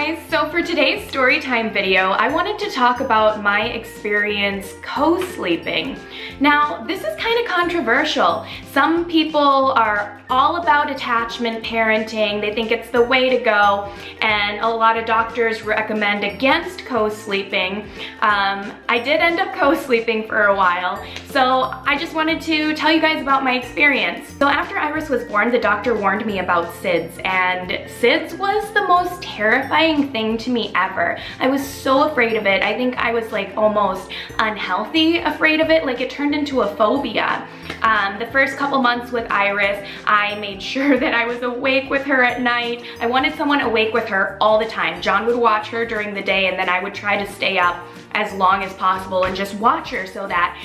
guys, so for today's story time video, I wanted to talk about my experience co-sleeping. Now, this is kind of controversial. Some people are all about attachment parenting. They think it's the way to go, and a lot of doctors recommend against co-sleeping. I did end up co-sleeping for a while, so I just wanted to tell you guys about my experience. So after Iris was born, the doctor warned me about SIDS, and SIDS was the most terrifying thing to me ever. I was so afraid of it. I think I was like almost unhealthy afraid of it, like it turned into a phobia. The first couple months with Iris, I made sure that I was awake with her at night. I wanted someone awake with her all the time. John would watch her during the day, and then I would try to stay up as long as possible and just watch her so that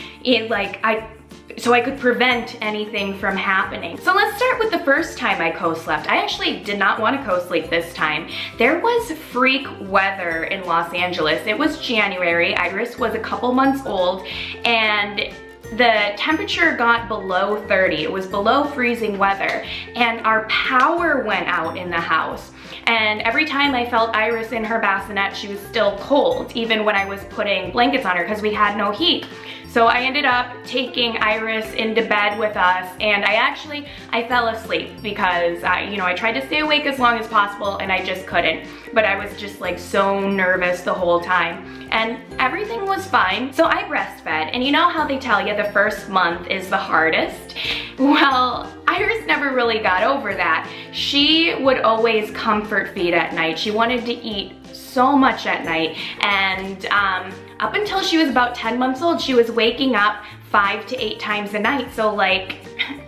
I could prevent anything from happening. So let's start with the first time I co-slept. I actually did not want to co-sleep this time. There was freak weather in Los Angeles. It was January. Iris was a couple months old, and the temperature got below 30. It was below freezing weather, and our power went out in the house. And every time I felt Iris in her bassinet, she was still cold, even when I was putting blankets on her because we had no heat. So I ended up taking Iris into bed with us, and I fell asleep because I tried to stay awake as long as possible and I just couldn't. But I was just like so nervous the whole time, and everything was fine. So I breastfed, and you know how they tell you the first month is the hardest? Well, Iris never really got over that. She would always comfort feed at night. She wanted to eat so much at night, and up until she was about 10 months old, she was waking up 5 to 8 times a night, so like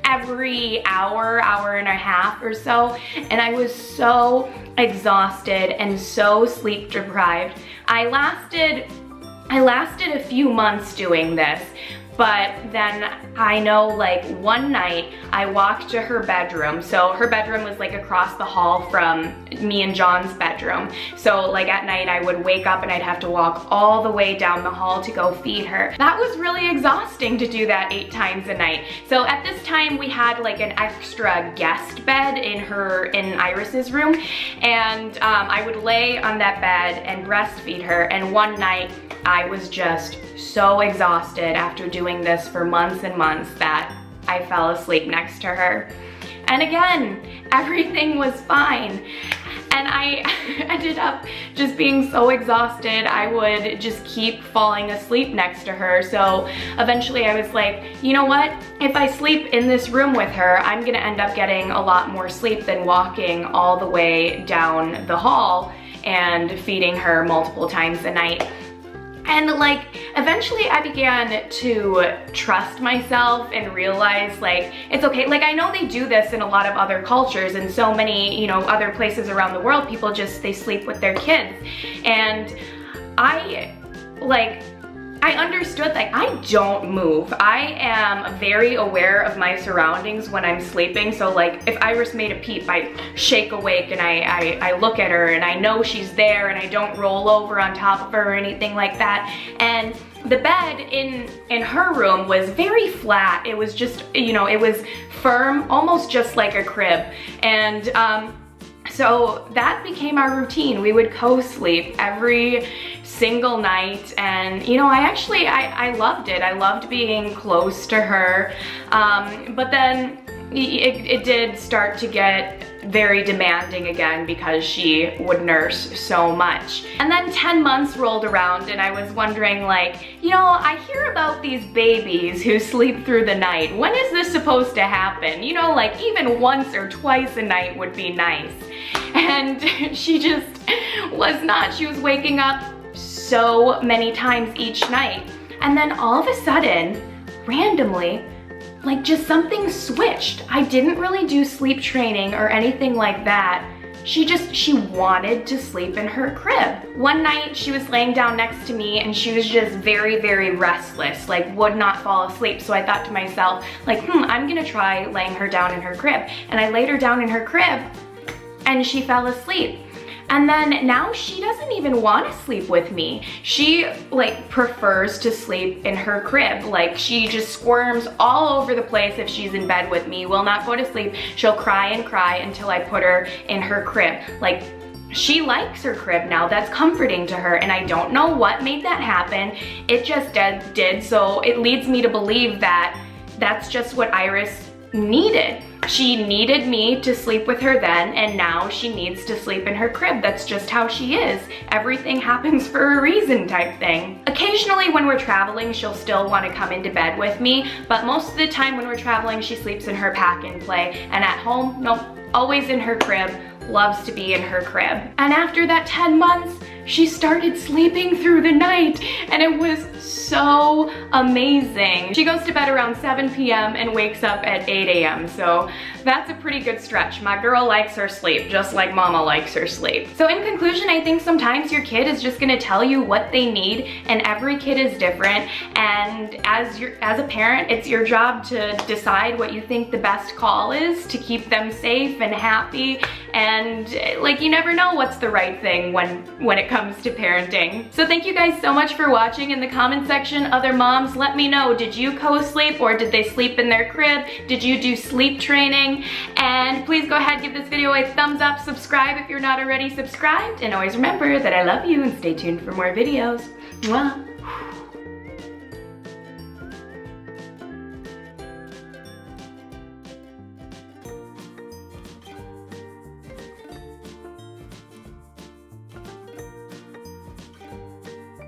every hour and a half or so, and I was so exhausted and so sleep deprived. I lasted a few months doing this, but then I know like one night I walked to her bedroom. So her bedroom was like across the hall from me and John's bedroom. So like at night I would wake up and I'd have to walk all the way down the hall to go feed her. That was really exhausting to do that 8 times a night. So at this time we had like an extra guest bed in Iris's room, and I would lay on that bed and breastfeed her. And one night I was just so exhausted after doing this for months and months that I fell asleep next to her. And again, everything was fine. And I ended up just being so exhausted, I would just keep falling asleep next to her. So eventually I was like, you know what? If I sleep in this room with her, I'm gonna end up getting a lot more sleep than walking all the way down the hall and feeding her multiple times a night. And like, eventually I began to trust myself and realize like, it's okay. Like, I know they do this in a lot of other cultures and so many, other places around the world, people they sleep with their kids. And I understood like I don't move. I am very aware of my surroundings when I'm sleeping. So like if Iris made a peep, I shake awake and I look at her and I know she's there, and I don't roll over on top of her or anything like that. And the bed in her room was very flat. It was just, it was firm, almost just like a crib. And so that became our routine. We would co-sleep every single night, and I loved it. I loved being close to her, but then it did start to get very demanding again because she would nurse so much. And then 10 months rolled around, and I was wondering like, I hear about these babies who sleep through the night. When is this supposed to happen? Like even once or twice a night would be nice. And she just was not. She was waking up so many times each night. And then all of a sudden, randomly, like just something switched. I didn't really do sleep training or anything like that. She wanted to sleep in her crib. One night she was laying down next to me and she was just very, very restless, like would not fall asleep. So I thought to myself, like, I'm gonna try laying her down in her crib. And I laid her down in her crib and she fell asleep. And then now she doesn't even want to sleep with me. She like prefers to sleep in her crib. Like she just squirms all over the place if she's in bed with me, will not go to sleep. She'll cry and cry until I put her in her crib. Like she likes her crib now. That's comforting to her, and I don't know what made that happen. It just did, so it leads me to believe that that's just what Iris needed. She needed me to sleep with her then, and now she needs to sleep in her crib. That's just how she is. Everything happens for a reason type thing. Occasionally when we're traveling, she'll still want to come into bed with me, but most of the time when we're traveling, she sleeps in her pack and play, and at home, nope, always in her crib. Loves to be in her crib. And after that 10 months, she started sleeping through the night, and it was so amazing. She goes to bed around 7 p.m. and wakes up at 8 a.m. So that's a pretty good stretch. My girl likes her sleep, just like mama likes her sleep. So in conclusion, I think sometimes your kid is just gonna tell you what they need, and every kid is different. And as a parent, it's your job to decide what you think the best call is to keep them safe and happy. And like, you never know what's the right thing when it comes to parenting. So thank you guys so much for watching. In the comment section, other moms, let me know, did you co-sleep or did they sleep in their crib? Did you do sleep training? And please go ahead, give this video a thumbs up, subscribe if you're not already subscribed, and always remember that I love you, and stay tuned for more videos. Mwah.